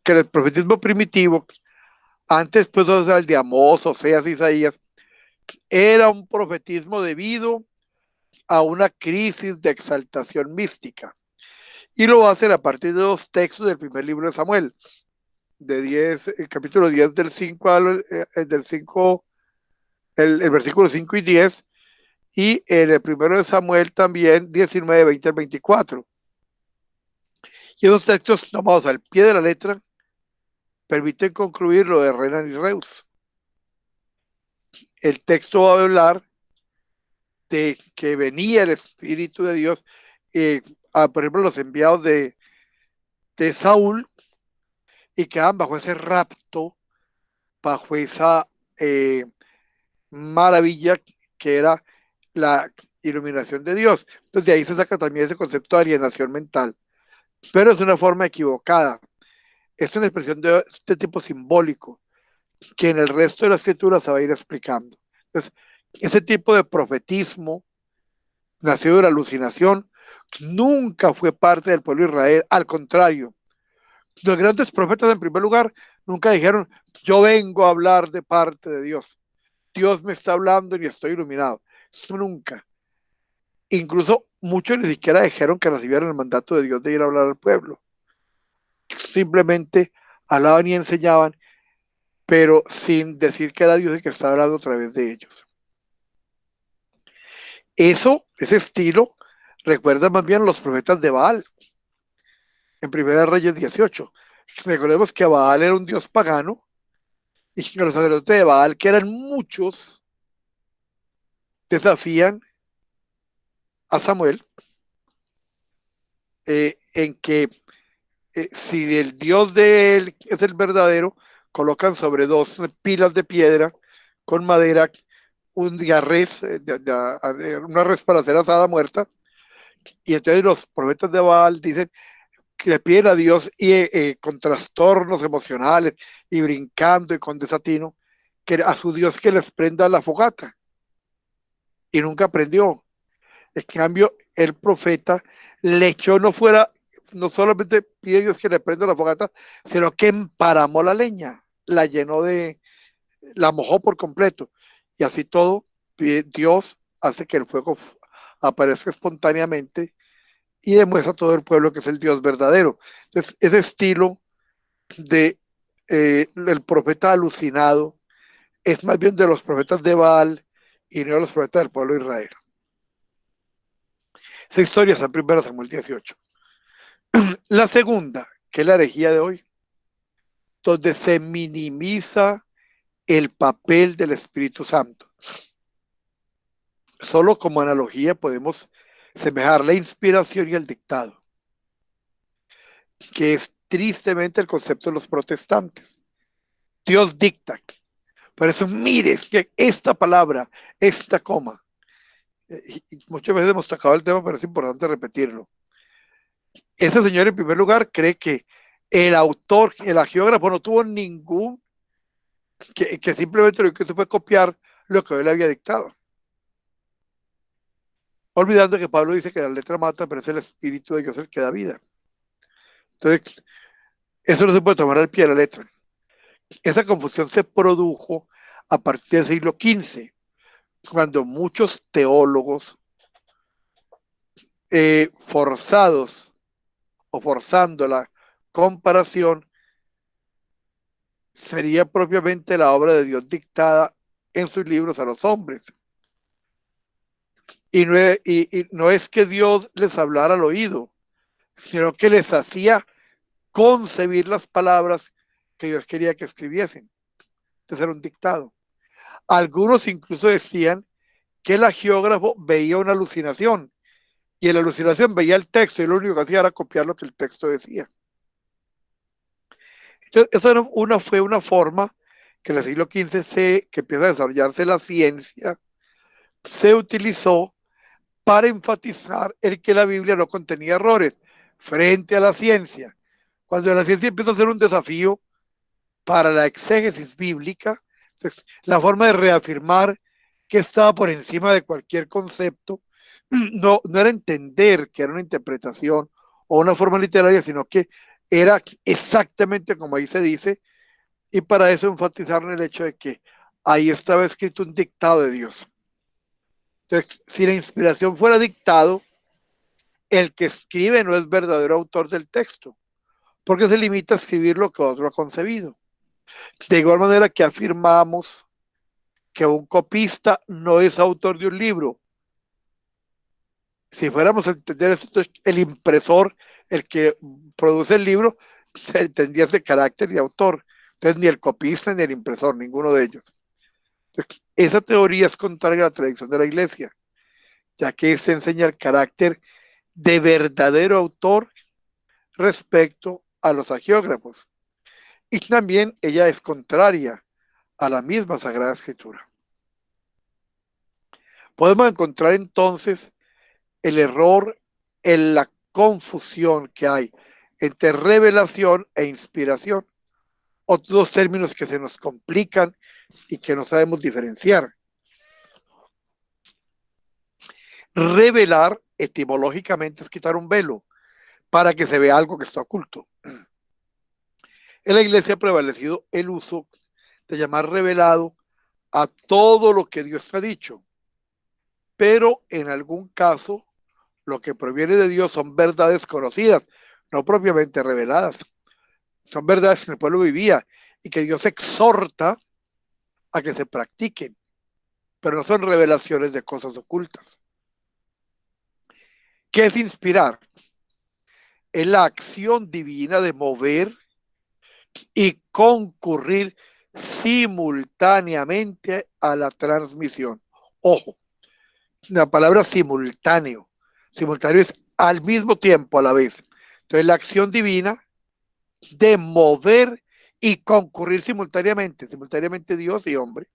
que el profetismo primitivo Antes, pues, o sea, el de Amós, Oseas, Isaías, era un profetismo debido a una crisis de exaltación mística. Y lo hacen a partir de dos textos del primer libro de Samuel, de 10, el capítulo 10 del 5 del 5, el versículo 5 y 10, y en el primero de Samuel también 19, 20 al 24. Y esos textos tomados al pie de la letra permiten concluir lo de Renan y Reus. El texto va a hablar de que venía el Espíritu de Dios, por ejemplo, los enviados de Saúl, y quedaban bajo ese rapto, bajo esa maravilla que era la iluminación de Dios. Entonces de ahí se saca también ese concepto de alienación mental, pero es una forma equivocada. Es una expresión de este tipo simbólico que en el resto de la escritura se va a ir explicando. Entonces, ese tipo de profetismo nacido de la alucinación nunca fue parte del pueblo de Israel. Al contrario, los grandes profetas, en primer lugar, nunca dijeron: yo vengo a hablar de parte de Dios, Dios me está hablando y estoy iluminado. Eso nunca. Incluso muchos ni siquiera dijeron que recibieron el mandato de Dios de ir a hablar al pueblo. Simplemente hablaban y enseñaban, pero sin decir que era Dios el que estaba hablando a través de ellos. Ese estilo, recuerda más bien a los profetas de Baal, en Primera Reyes 18. Recordemos que Baal era un dios pagano, y que los sacerdotes de Baal, que eran muchos, desafían a Samuel, en que si el Dios de él es el verdadero, colocan sobre dos pilas de piedra con madera una res para hacer asada muerta, y entonces los profetas de Baal dicen que le piden a Dios con trastornos emocionales y brincando y con desatino, que a su Dios que les prenda la fogata, y nunca prendió. En cambio, el profeta le echó, no solamente pide a Dios que le prenda la fogata, sino que emparamó la leña, la mojó por completo. Y así todo, Dios hace que el fuego aparezca espontáneamente y demuestra a todo el pueblo que es el Dios verdadero. Entonces, ese estilo de el profeta alucinado es más bien de los profetas de Baal y no de los profetas del pueblo de Israel. Esa historia está en 1 Samuel 18. La segunda, que es la herejía de hoy, donde se minimiza el papel del Espíritu Santo. Solo como analogía podemos semejar la inspiración y el dictado, que es tristemente el concepto de los protestantes. Dios dicta. Por eso, mire, que esta palabra, esta coma, y muchas veces hemos tocado el tema, pero es importante repetirlo. Ese señor, en primer lugar, cree que el autor, el agiógrafo, no tuvo ningún, que simplemente lo que hizo fue copiar lo que él había dictado. Olvidando que Pablo dice que la letra mata, pero es el Espíritu de Dios el que da vida. Entonces, eso no se puede tomar al pie de la letra. Esa confusión se produjo a partir del siglo XV, cuando muchos teólogos forzados o forzando la comparación, sería propiamente la obra de Dios dictada en sus libros a los hombres. Y no es que Dios les hablara al oído, sino que les hacía concebir las palabras que Dios quería que escribiesen. Entonces era un dictado. Algunos incluso decían que el agiógrafo veía una alucinación, y en la alucinación veía el texto y lo único que hacía era copiar lo que el texto decía. Entonces, esa fue una forma que en el siglo XV, que empieza a desarrollarse la ciencia, se utilizó para enfatizar el que la Biblia no contenía errores frente a la ciencia. Cuando la ciencia empieza a ser un desafío para la exégesis bíblica, entonces, la forma de reafirmar que estaba por encima de cualquier concepto no era entender que era una interpretación o una forma literaria, sino que era exactamente como ahí se dice, Y para eso enfatizaron el hecho de que ahí estaba escrito un dictado de Dios. Entonces, si la inspiración fuera dictado, el que escribe no es verdadero autor del texto, porque se limita a escribir lo que otro ha concebido. De igual manera que afirmamos que un copista no es autor de un libro. Si fuéramos a entender esto, el impresor, el que produce el libro, se tendría ese carácter de autor. Entonces, ni el copista ni el impresor, ninguno de ellos. Entonces, esa teoría es contraria a la tradición de la Iglesia, ya que se enseña el carácter de verdadero autor respecto a los agiógrafos. Y también ella es contraria a la misma Sagrada Escritura. Podemos encontrar entonces el error en la confusión que hay entre revelación e inspiración, otros dos términos que se nos complican y que no sabemos diferenciar. Revelar etimológicamente es quitar un velo para que se vea algo que está oculto. En la Iglesia ha prevalecido el uso de llamar revelado a todo lo que Dios ha dicho, pero en algún caso lo que proviene de Dios son verdades conocidas, no propiamente reveladas. Son verdades que el pueblo vivía y que Dios exhorta a que se practiquen, pero no son revelaciones de cosas ocultas. ¿Qué es inspirar? Es la acción divina de mover y concurrir simultáneamente a la transmisión. Ojo, la palabra simultáneo. Simultáneo es al mismo tiempo, a la vez. Entonces, la acción divina de mover y concurrir simultáneamente Dios y hombre.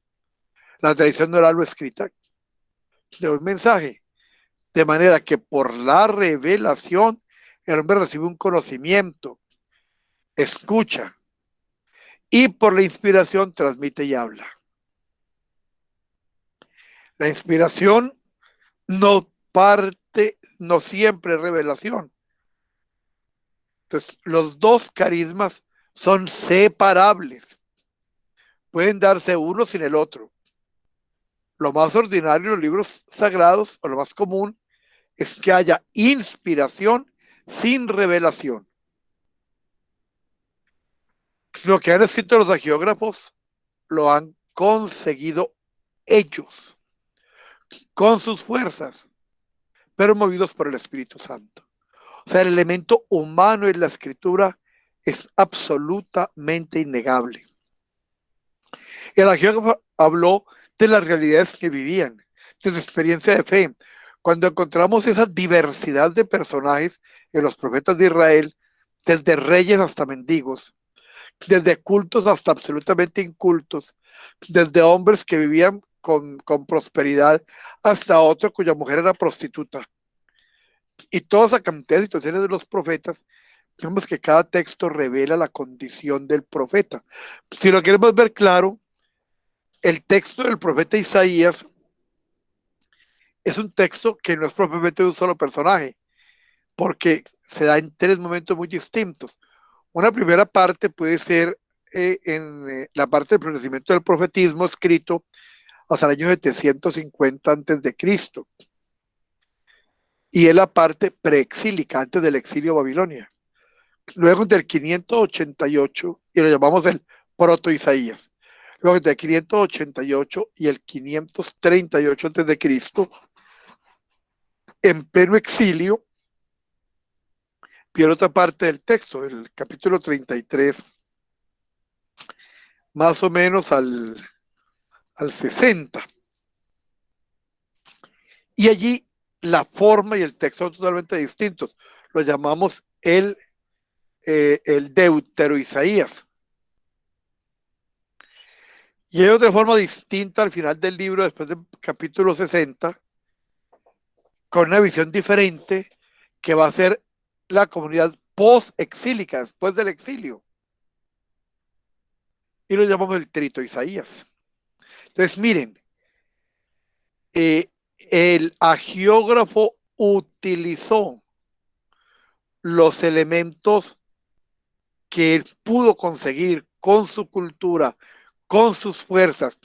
La tradición oral lo escrita de un mensaje, de manera que por la revelación el hombre recibe un conocimiento, escucha, y por la inspiración transmite y habla. La inspiración no parte, no siempre es revelación. Entonces, los dos carismas son separables. Pueden darse uno sin el otro. Lo más ordinario en los libros sagrados, o lo más común, es que haya inspiración sin revelación. Lo que han escrito los agiógrafos lo han conseguido ellos, con sus fuerzas, pero movidos por el Espíritu Santo. O sea, el elemento humano en la escritura es absolutamente innegable. El agiógrafo habló de las realidades que vivían, de su experiencia de fe. Cuando encontramos esa diversidad de personajes en los profetas de Israel, desde reyes hasta mendigos, desde cultos hasta absolutamente incultos, desde hombres que vivían con prosperidad hasta otro cuya mujer era prostituta. Y toda esa cantidad de situaciones de los profetas, vemos que cada texto revela la condición del profeta. Si lo queremos ver claro, el texto del profeta Isaías es un texto que no es propiamente de un solo personaje, porque se da en tres momentos muy distintos. Una primera parte puede ser la parte del florecimiento del profetismo escrito hasta el año 750 antes de Cristo, y es la parte preexílica antes del exilio a Babilonia. Luego del 588, y lo llamamos el proto-Isaías. Luego del 588 y el 538 antes de Cristo, en pleno exilio, viene otra parte del texto, el capítulo 33, más o menos al 60. Y allí la forma y el texto son totalmente distintos. Lo llamamos el Deutero Isaías. Y hay otra forma distinta al final del libro, después del capítulo 60, con una visión diferente, que va a ser la comunidad post-exílica, después del exilio. Y lo llamamos el Trito Isaías. Entonces, miren, el agiógrafo utilizó los elementos que él pudo conseguir con su cultura, con sus fuerzas,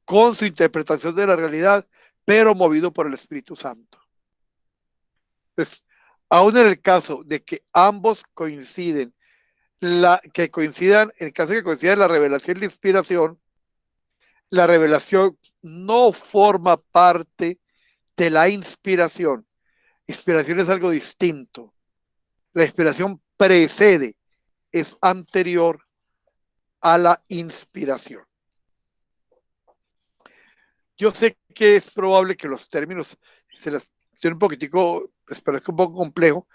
con su interpretación de la realidad, pero movido por el Espíritu Santo. Entonces, aún en el caso de que ambos coinciden, en el caso de que coincidan la revelación y la inspiración, la revelación no forma parte de la inspiración. Inspiración es algo distinto. La inspiración precede, es anterior a la inspiración. Yo sé que es probable que los términos se les tiene un poquitico, espero que un poco complejo.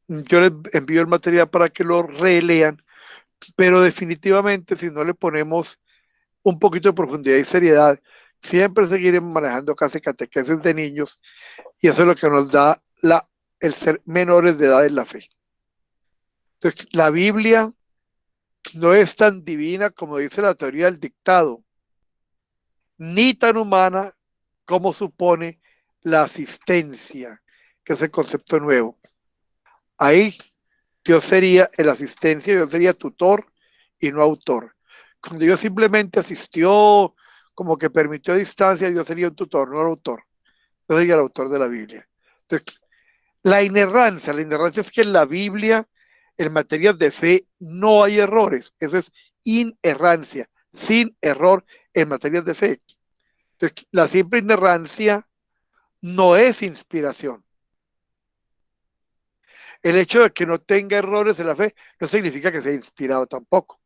Yo les envío el material para que lo relean, pero definitivamente si no le ponemos un poquito de profundidad y seriedad, siempre seguiremos manejando casi catequesis de niños y eso es lo que nos da el ser menores de edad en la fe. Entonces, la Biblia no es tan divina como dice la teoría del dictado, ni tan humana como supone la asistencia, que es el concepto nuevo. Ahí Dios sería el asistencia, Dios sería tutor y no autor. Cuando Dios simplemente asistió, como que permitió distancia, Dios sería un tutor, no el autor. Dios sería el autor de la Biblia. Entonces, la inerrancia es que en la Biblia, en materia de fe, no hay errores. Eso es inerrancia, sin error en materia de fe. Entonces, la simple inerrancia no es inspiración. El hecho de que no tenga errores en la fe no significa que sea inspirado tampoco.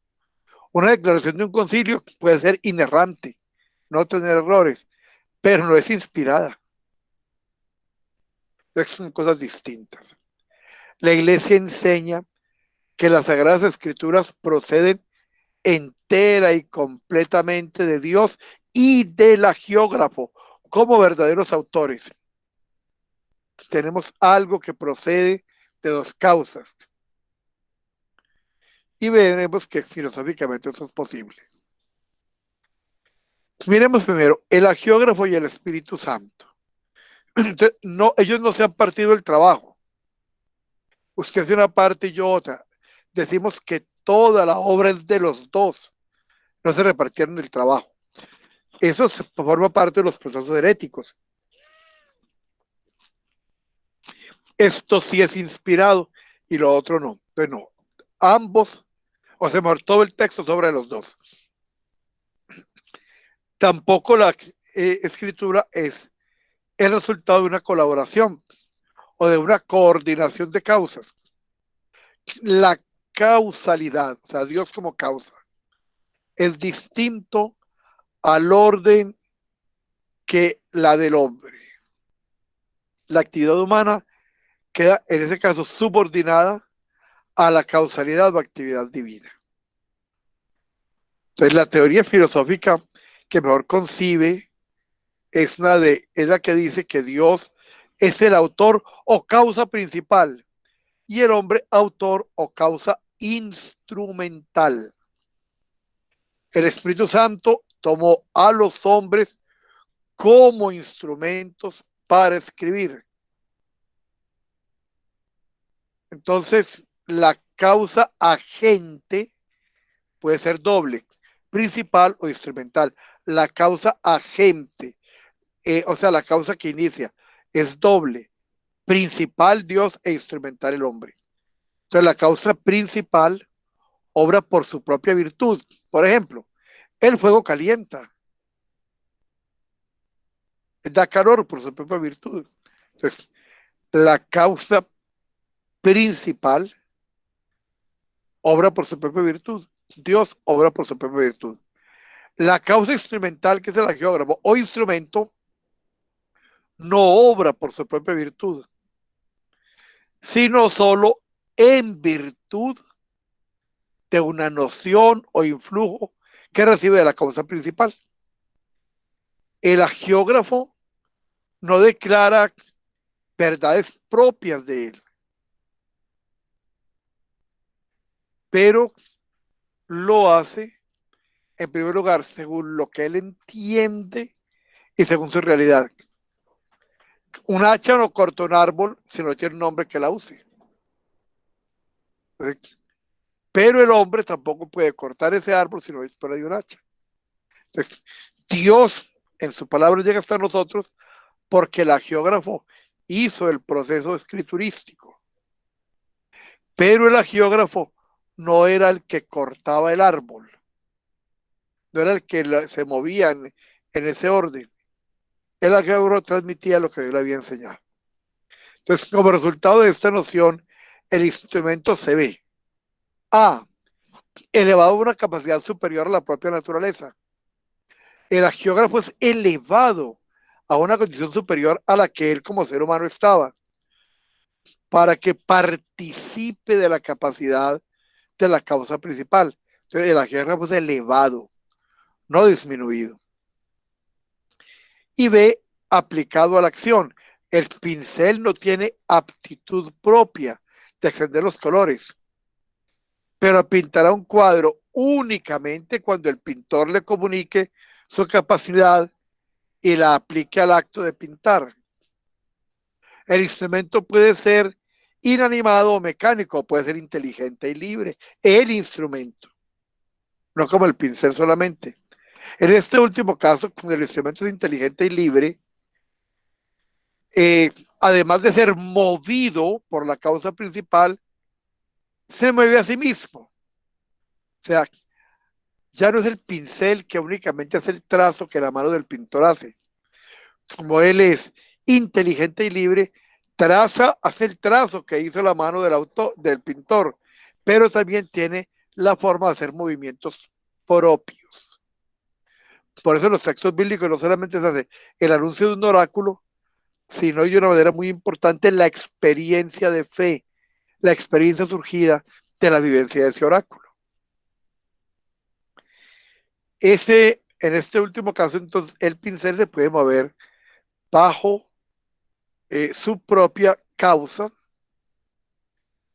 Una declaración de un concilio puede ser inerrante, no tener errores, pero no es inspirada. Entonces son cosas distintas. La iglesia enseña que las Sagradas Escrituras proceden entera y completamente de Dios y del agiógrafo como verdaderos autores. Tenemos algo que procede de dos causas. Y veremos que filosóficamente eso es posible. Miremos primero el agiógrafo y el Espíritu Santo. Entonces, no, ellos no se han partido el trabajo. Usted hace una parte y yo otra. Decimos que toda la obra es de los dos. No se repartieron el trabajo. Eso forma parte de los procesos heréticos. Esto sí es inspirado y lo otro no. Entonces, no. Ambos, o sea, todo el texto sobre los dos. Tampoco la escritura es el resultado de una colaboración o de una coordinación de causas. La causalidad, o sea, Dios como causa, es distinto al orden que la del hombre. La actividad humana queda, en ese caso, subordinada a la causalidad o actividad divina. Entonces, la teoría filosófica que mejor concibe es la que dice que Dios es el autor o causa principal y el hombre autor o causa instrumental. El Espíritu Santo tomó a los hombres como instrumentos para escribir. Entonces, la causa agente puede ser doble, principal o instrumental. La causa agente, o sea, la causa que inicia, es doble, principal Dios e instrumental el hombre. Entonces, la causa principal obra por su propia virtud. Por ejemplo, el fuego calienta, da calor por su propia virtud. Entonces, la causa principal obra por su propia virtud. Dios obra por su propia virtud. La causa instrumental, que es el agiógrafo o instrumento, no obra por su propia virtud, sino solo en virtud de una noción o influjo que recibe de la causa principal. El agiógrafo no declara verdades propias de él, pero lo hace, en primer lugar, según lo que él entiende y según su realidad. Un hacha no corta un árbol si no tiene un hombre que la use. pero el hombre tampoco puede cortar ese árbol si no dispone de un hacha. Entonces, Dios en su palabra llega hasta nosotros porque el hagiógrafo hizo el proceso escriturístico, pero el hagiógrafo no era el que cortaba el árbol, no era el que se movía en ese orden. El hagiógrafo transmitía lo que Dios le había enseñado. Entonces, como resultado de esta noción, el instrumento se ve elevado a una capacidad superior a la propia naturaleza. El hagiógrafo es elevado a una condición superior a la que él como ser humano estaba, para que participe de la capacidad de la causa principal. Entonces, el hagiógrafo es elevado, no disminuido. Y ve aplicado a la acción. El pincel no tiene aptitud propia de extender los colores, pero pintará un cuadro únicamente cuando el pintor le comunique su capacidad y la aplique al acto de pintar. El instrumento puede ser inanimado o mecánico, puede ser inteligente y libre. El instrumento, no como el pincel solamente. En este último caso, con el instrumento es inteligente y libre, además de ser movido por la causa principal, se mueve a sí mismo. O sea, ya no es el pincel que únicamente hace el trazo que la mano del pintor hace. Como él es inteligente y libre, hace el trazo que hizo la mano del pintor, pero también tiene la forma de hacer movimientos propios. Por eso en los textos bíblicos no solamente se hace el anuncio de un oráculo, sino de una manera muy importante la experiencia de fe, la experiencia surgida de la vivencia de ese oráculo. En este último caso, entonces, el pincel se puede mover bajo su propia causa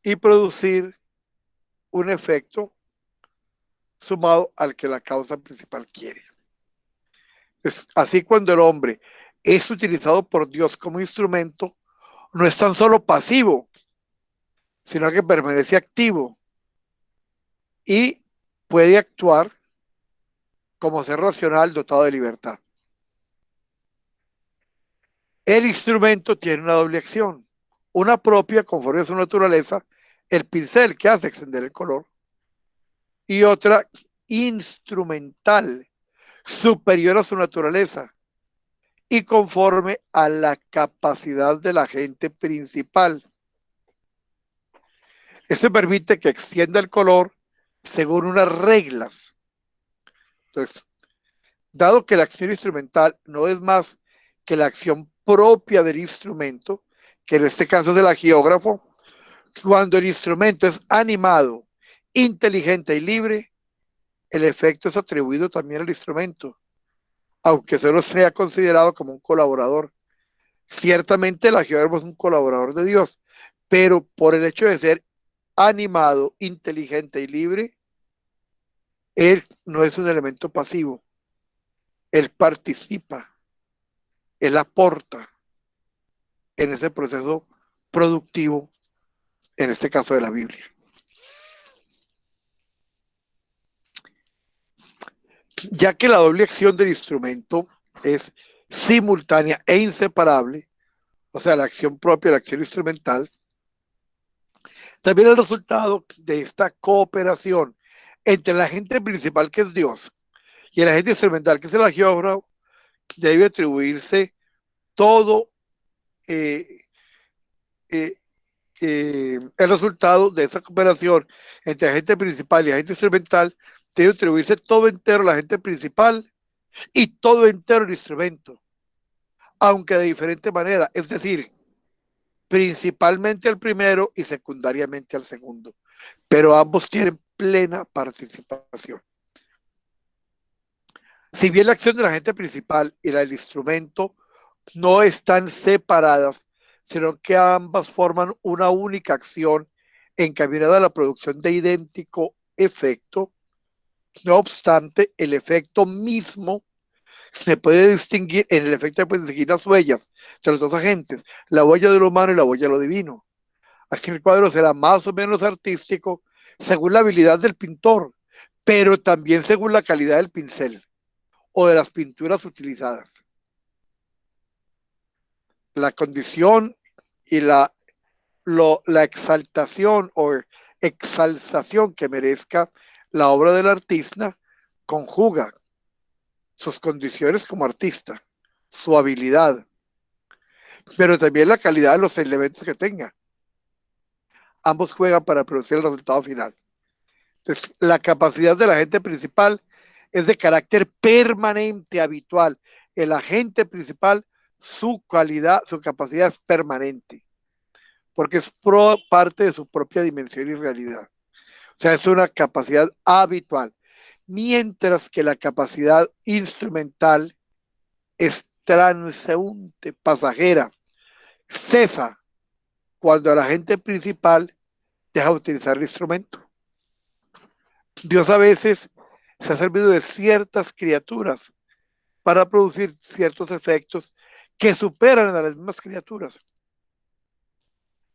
y producir un efecto sumado al que la causa principal quiere. Es así, cuando el hombre es utilizado por Dios como instrumento, no es tan solo pasivo, sino que permanece activo y puede actuar como ser racional dotado de libertad. El instrumento tiene una doble acción, una propia conforme a su naturaleza, el pincel que hace extender el color, y otra instrumental, superior a su naturaleza y conforme a la capacidad del agente principal. Eso permite que extienda el color según unas reglas. Entonces, dado que la acción instrumental no es más que la acción propia del instrumento, que en este caso es el hagiógrafo, cuando el instrumento es animado, inteligente y libre, el efecto es atribuido también al instrumento, aunque solo sea considerado como un colaborador. Ciertamente el hagiógrafo es un colaborador de Dios, pero por el hecho de ser animado, inteligente y libre, él no es un elemento pasivo. Él participa, él aporta en ese proceso productivo, en este caso de la Biblia. Ya que la doble acción del instrumento es simultánea e inseparable, o sea, la acción propia y la acción instrumental, también el resultado de esta cooperación entre el agente principal, que es Dios, y el agente instrumental, que es el hagiógrafo, debe atribuirse todo el resultado de esa cooperación entre agente principal y agente instrumental, debe atribuirse todo entero al agente principal y todo entero al instrumento, aunque de diferente manera, es decir, principalmente al primero y secundariamente al segundo, pero ambos tienen plena participación. Si bien la acción del agente principal y la del instrumento no están separadas, sino que ambas forman una única acción encaminada a la producción de idéntico efecto. No obstante, el efecto mismo se puede distinguir, en el efecto se pueden distinguir las huellas de los dos agentes, la huella de lo humano y la huella de lo divino. Así el cuadro será más o menos artístico según la habilidad del pintor, pero también según la calidad del pincel o de las pinturas utilizadas. La condición y la exaltación o exaltación que merezca la obra del artista conjuga sus condiciones como artista, su habilidad, pero también la calidad de los elementos que tenga. Ambos juegan para producir el resultado final. Entonces, la capacidad del agente principal es de carácter permanente, habitual. El agente principal, su calidad, su capacidad es permanente, porque es parte de su propia dimensión y realidad. O sea, es una capacidad habitual. Mientras que la capacidad instrumental es transeúnte, pasajera, cesa cuando el agente principal deja de utilizar el instrumento. Dios a veces se ha servido de ciertas criaturas para producir ciertos efectos que superan a las mismas criaturas.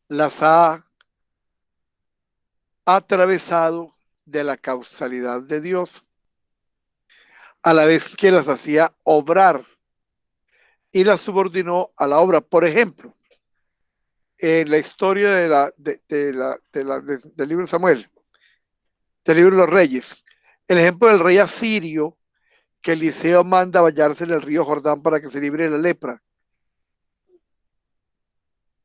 Las ha atravesado de la causalidad de Dios, a la vez que las hacía obrar y las subordinó a la obra. Por ejemplo, en la historia del libro de Samuel, del libro de los reyes, el ejemplo del rey asirio que Eliseo manda a bañarse en el río Jordán para que se libre de la lepra,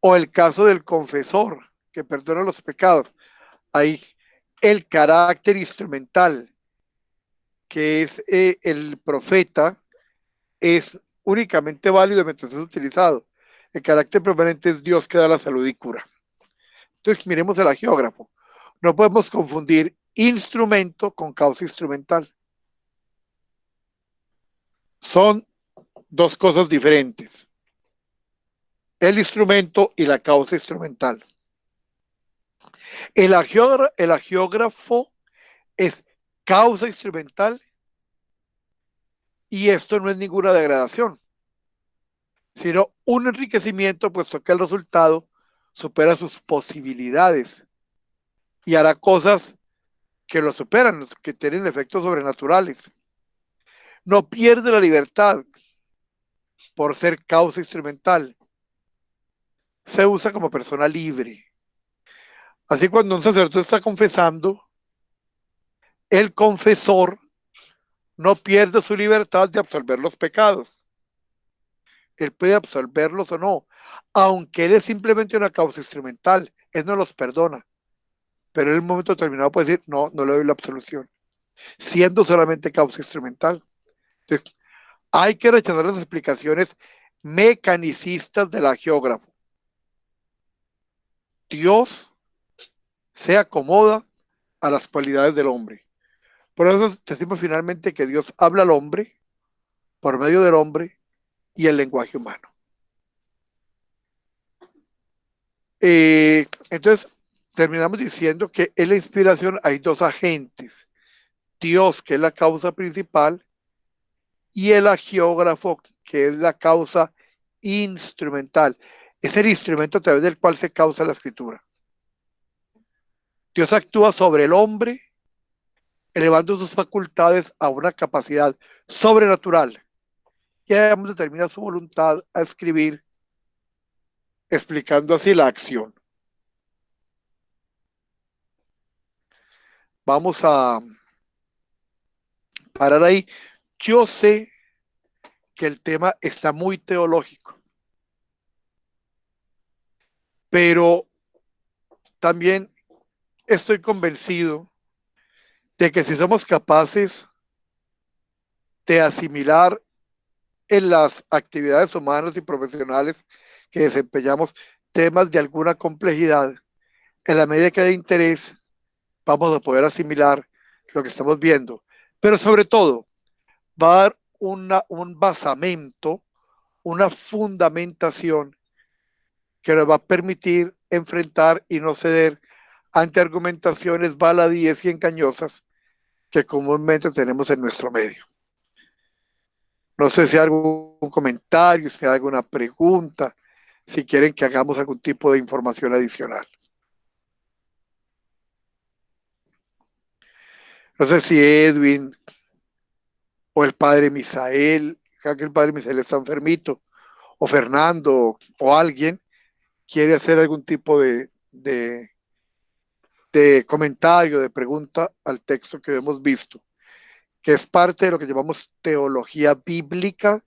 o el caso del confesor que perdona los pecados. Ahí el carácter instrumental que es el profeta es únicamente válido mientras es utilizado. El carácter permanente es Dios que da la salud y cura. Entonces miremos el agiógrafo. No podemos confundir instrumento con causa instrumental. Son dos cosas diferentes. El instrumento y la causa instrumental. El agiógrafo es causa instrumental y esto no es ninguna degradación, sino un enriquecimiento, puesto que el resultado supera sus posibilidades y hará cosas que lo superan, que tienen efectos sobrenaturales. No pierde la libertad por ser causa instrumental. Se usa como persona libre. Así cuando un sacerdote está confesando, el confesor no pierde su libertad de absolver los pecados. Él puede absolverlos o no, aunque él es simplemente una causa instrumental, él no los perdona, pero en el momento determinado puede decir, no, no le doy la absolución, siendo solamente causa instrumental. Entonces, hay que rechazar las explicaciones mecanicistas del agiógrafo. Dios se acomoda a las cualidades del hombre. Por eso decimos finalmente que Dios habla al hombre por medio del hombre y el lenguaje humano. Entonces, terminamos diciendo que en la inspiración hay dos agentes. Dios, que es la causa principal, y el agiógrafo, que es la causa instrumental. Es el instrumento a través del cual se causa la escritura. Dios actúa sobre el hombre, elevando sus facultades a una capacidad sobrenatural. Y además determina su voluntad a escribir, explicando así la acción. Vamos a parar ahí. Yo sé que el tema está muy teológico, pero también estoy convencido de que si somos capaces de asimilar en las actividades humanas y profesionales que desempeñamos temas de alguna complejidad, en la medida que haya interés, vamos a poder asimilar lo que estamos viendo. Pero sobre todo, va a dar un basamento, una fundamentación que nos va a permitir enfrentar y no ceder ante argumentaciones baladíes y engañosas que comúnmente tenemos en nuestro medio. No sé si hay algún comentario, si hay alguna pregunta, si quieren que hagamos algún tipo de información adicional. No sé si Edwin o el padre Misael, creo que el padre Misael está enfermito, o Fernando o alguien quiere hacer algún tipo de comentario, de pregunta al texto que hemos visto, que es parte de lo que llamamos teología bíblica